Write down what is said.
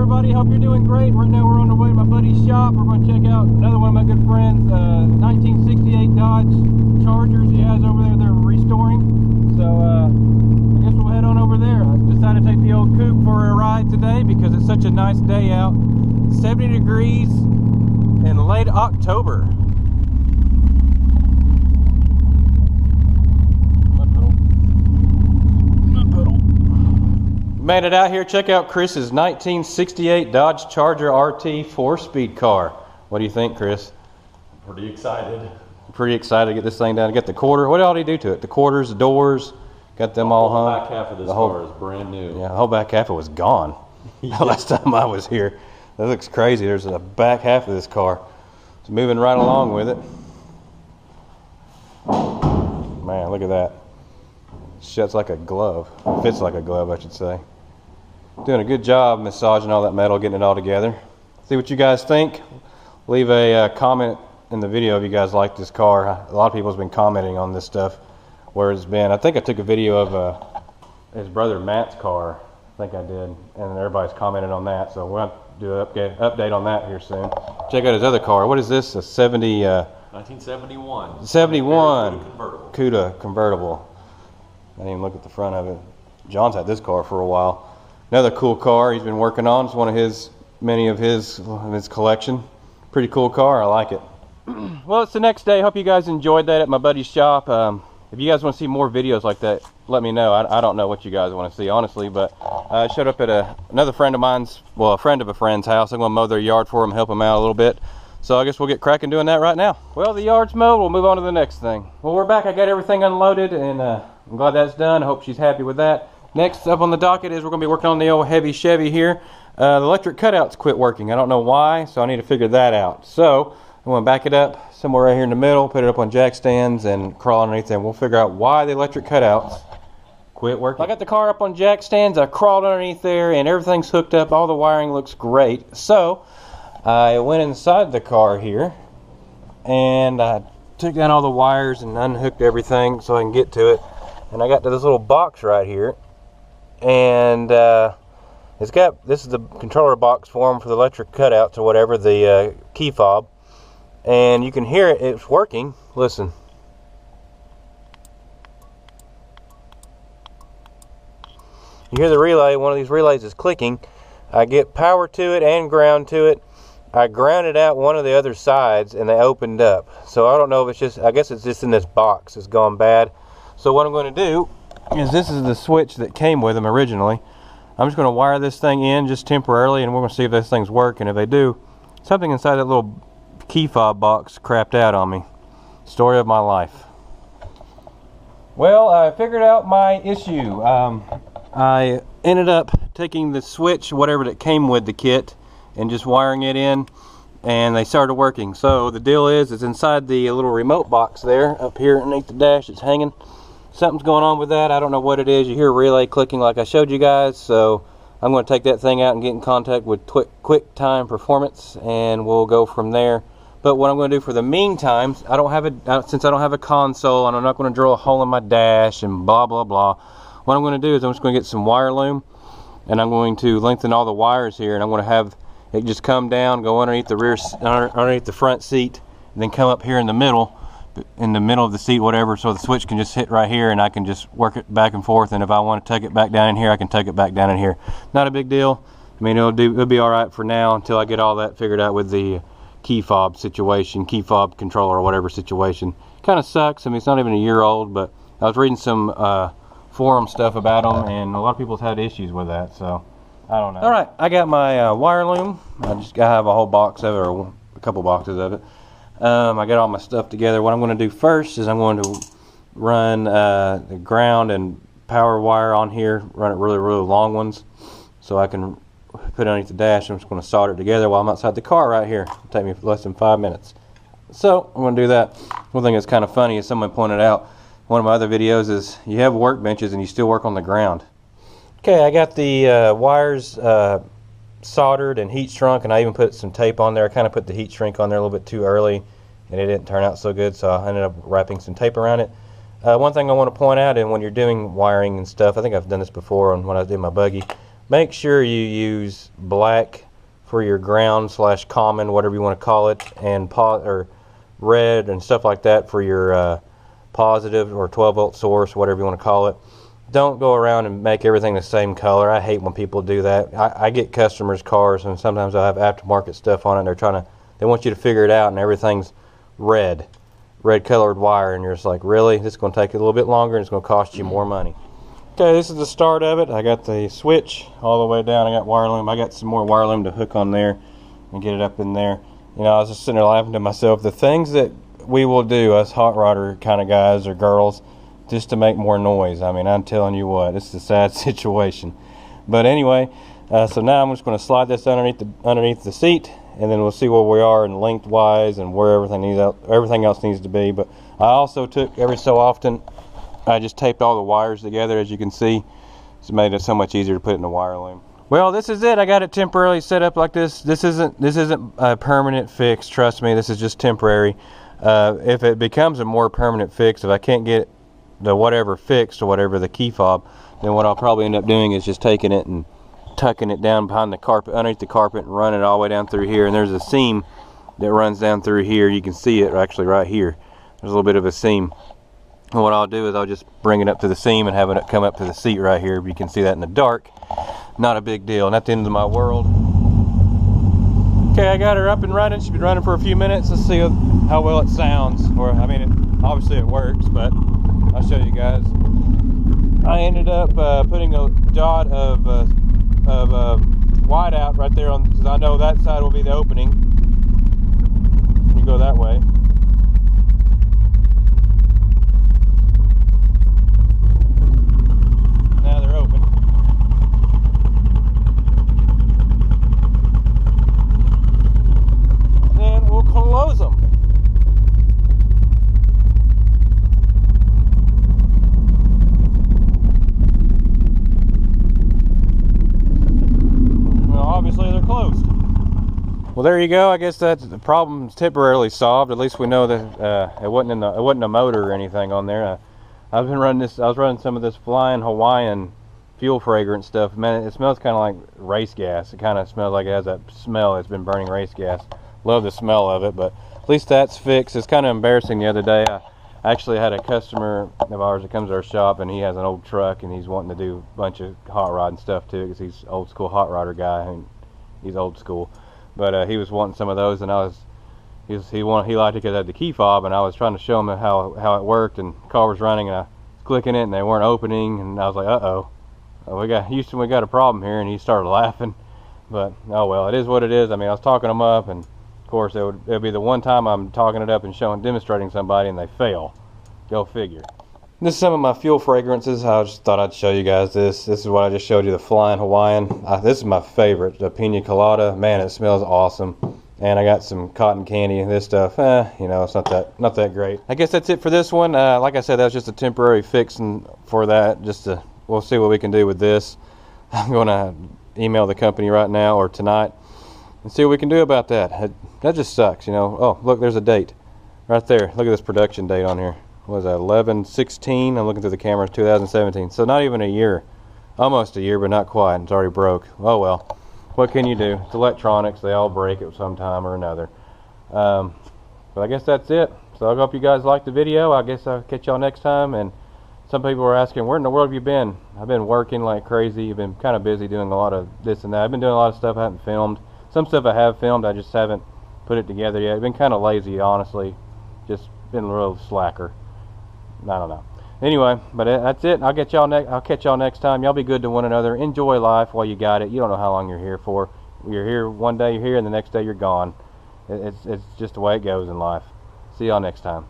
everybody, hope you're doing great. Right now we're on the way to my buddy's shop. We're going to check out another one of my good friends, 1968 Dodge Chargers he has over there they're restoring. So I guess we'll head on over there. I decided to take the old coupe for a ride today because it's such a nice day out. 70 degrees in late October. Made it out here. Check out Chris's 1968 Dodge Charger RT 4-speed car. What do you think, Chris? Pretty excited. Pretty excited to get this thing down. Get the quarter. What all did he do to it? The quarters, the doors, got them all hung. The whole back half of this car is brand new. Yeah, the whole back half of it was gone. The last time I was here. That looks crazy. There's a back half of this car. It's moving right along with it. Man, look at that. Shuts like a glove. Fits like a glove, I should say. Doing a good job massaging all that metal, getting it all together. See what you guys think. Leave a comment in the video if you guys like this car. A lot of people have been commenting on this stuff, where it's been. I think I took a video of his brother Matt's car. I think I did, and everybody's commented on that. So we'll have to do an update on that here soon. Check out his other car. What is this? A 1971. 71 convertible. Cuda convertible. I didn't even look at the front of it. John's had this car for a while. Another cool car he's been working on. It's one of his, many of his collection. Pretty cool car. I like it. Well, it's the next day. Hope you guys enjoyed that at my buddy's shop. If you guys want to see more videos like that, let me know. I don't know what you guys want to see, honestly, but I showed up at another friend of mine's, well, a friend of a friend's house. I'm going to mow their yard for him, help him out a little bit. So I guess we'll get cracking doing that right now. Well, the yard's mowed. We'll move on to the next thing. Well, we're back. I got everything unloaded, and I'm glad that's done. I hope she's happy with that. Next up on the docket is we're going to be working on the old heavy Chevy here. The electric cutouts quit working. I don't know why, so I need to figure that out. So I'm going to back it up somewhere right here in the middle, put it up on jack stands, and crawl underneath there. We'll figure out why the electric cutouts quit working. I got the car up on jack stands. I crawled underneath there, and everything's hooked up. All the wiring looks great. So I went inside the car here, and I took down all the wires and unhooked everything so I can get to it. And I got to this little box right here, and it's got, this is the controller box form for the electric cutouts or whatever, the key fob, and you can hear it. It's working. Listen. You hear the relay. One of these relays is clicking. I get power to it and ground to it. I grounded out one of the other sides and they opened up. So I don't know if it's just, I guess it's just in this box. It's gone bad. So what I'm going to do is, this is the switch that came with them originally. I'm just going to wire this thing in just temporarily, and we're going to see if those things work. And if they do, something inside that little key fob box crapped out on me. Story of my life. Well, I figured out my issue. I ended up taking the switch, whatever that came with the kit, and just wiring it in, and they started working. So the deal is, it's inside the little remote box there, up here underneath the dash. It's hanging. Something's going on with that. I don't know what it is. You hear a relay clicking like I showed you guys. So I'm going to take that thing out and get in contact with Quick Time Performance, and we'll go from there. But what I'm going to do for the meantime, since I don't have a console, and I'm not going to drill a hole in my dash and blah blah blah, what I'm going to do is I'm just going to get some wire loom, and I'm going to lengthen all the wires here, and I'm going to have it just come down, go underneath the underneath the front seat, and then come up here in the middle of the seat, whatever, so the switch can just hit right here, and I can just work it back and forth. And if I want to tuck it back down in here, I can tuck it back down in here. Not a big deal. I mean, it'll be all right for now until I get all that figured out with the key fob situation, key fob controller or whatever situation. Kind of sucks. I mean, it's not even a year old, but I was reading some forum stuff about them, and a lot of people have had issues with that. So I don't know. All right, I got my wire loom. I have a whole box of it, or a couple boxes of it. I got all my stuff together. What I'm going to do first is I'm going to run the ground and power wire on here, run it really long ones, so I can put it underneath the dash. I'm just going to solder it together while I'm outside the car right here. It'll take me less than 5 minutes. So I'm going to do that. One thing that's kind of funny is someone pointed out, one of my other videos, is you have workbenches and you still work on the ground. Okay, I got the wires soldered and heat shrunk, and I even put some tape on there. I kind of put the heat shrink on there a little bit too early, and it didn't turn out so good, so I ended up wrapping some tape around it. One thing I want to point out, and when you're doing wiring and stuff, I think I've done this before when I did my buggy, make sure you use black for your ground / common, whatever you want to call it, and or red and stuff like that for your positive or 12-volt source, whatever you want to call it. Don't go around and make everything the same color. I hate when people do that. I get customers' cars, and sometimes I have aftermarket stuff on it, and they want you to figure it out, and everything's red colored wire, and you're just like, really? This is going to take a little bit longer, and it's going to cost you more money. Okay, this is the start of it. I got the switch all the way down. I got wire loom. I got some more wire loom to hook on there and get it up in there. You know, I was just sitting there laughing to myself. The things that we will do, us hot rodder kind of guys or girls, just to make more noise. I mean, I'm telling you what, it's a sad situation. But anyway, so now I'm just going to slide this underneath the seat, and then we'll see where we are in lengthwise and where everything else needs to be. But I also took, every so often, I just taped all the wires together, as you can see. It's made it so much easier to put it in the wire loom. Well, this is it. I got it temporarily set up like this. This isn't a permanent fix. Trust me, this is just temporary. If it becomes a more permanent fix, if I can't get the whatever fixed or whatever, the key fob, then what I'll probably end up doing is just taking it and tucking it down behind the carpet, underneath the carpet, and running it all the way down through here. And there's a seam that runs down through here. You can see it actually right here. There's a little bit of a seam. And what I'll do is I'll just bring it up to the seam and have it come up to the seat right here. You can see that in the dark. Not a big deal, not the end of my world. Okay, I got her up and running. She's been running for a few minutes. Let's see how well it sounds. Or, I mean, obviously it works, but I'll show you guys. I ended up putting a dot of whiteout right there on, because I know that side will be the opening. You go that way. Now they're open. Then we'll close them. Obviously they're closed. Well, there you go. I guess that's the problem's temporarily solved. At least we know that it wasn't a motor or anything on there. I've been running this. I was running some of this Flying Hawaiian fuel fragrance stuff. Man, it smells kind of like race gas. It kind of smells like it has that smell. It's been burning race gas. Love the smell of it, but at least that's fixed. It's kind of embarrassing. The other day, I actually had a customer of ours that comes to our shop, and he has an old truck, and he's wanting to do a bunch of hot rod and stuff too, because he's old school hot rodder guy, and he's old school. But he was wanting some of those, and he liked it because it had the key fob, and I was trying to show him how it worked, and the car was running, and I was clicking it, and they weren't opening, and I was like, uh-oh, Houston, we got a problem here, and he started laughing. But oh well, it is what it is. I mean, I was talking them up, and of course, it'll be the one time I'm talking it up and demonstrating somebody, and they fail. Go figure. This is some of my fuel fragrances. I just thought I'd show you guys this. This is what I just showed you, the Flying Hawaiian. This is my favorite, the Pina Colada. Man, it smells awesome. And I got some cotton candy. This stuff, you know, it's not that great. I guess that's it for this one. Like I said, that was just a temporary fix for that. We'll see what we can do with this. I'm going to email the company right now or tonight and see what we can do about that. That just sucks, you know. Oh, look, there's a date right there. Look at this production date on here. What was that, 11/16? I'm looking through the camera, 2017. So not even a year. Almost a year, but not quite. It's already broke. Oh well. What can you do? It's electronics. They all break at some time or another. But I guess that's it. So I hope you guys liked the video. I guess I'll catch y'all next time. And some people were asking, where in the world have you been? I've been working like crazy. I've been kind of busy doing a lot of this and that. I've been doing a lot of stuff I haven't filmed. Some stuff I have filmed, I just haven't put it together yet. I've been kind of lazy, honestly. Just been a real slacker. I don't know. Anyway, but that's it. I'll catch y'all next time. Y'all be good to one another. Enjoy life while you got it. You don't know how long you're here for. You're here one day, you're here, and the next day you're gone. It's just the way it goes in life. See y'all next time.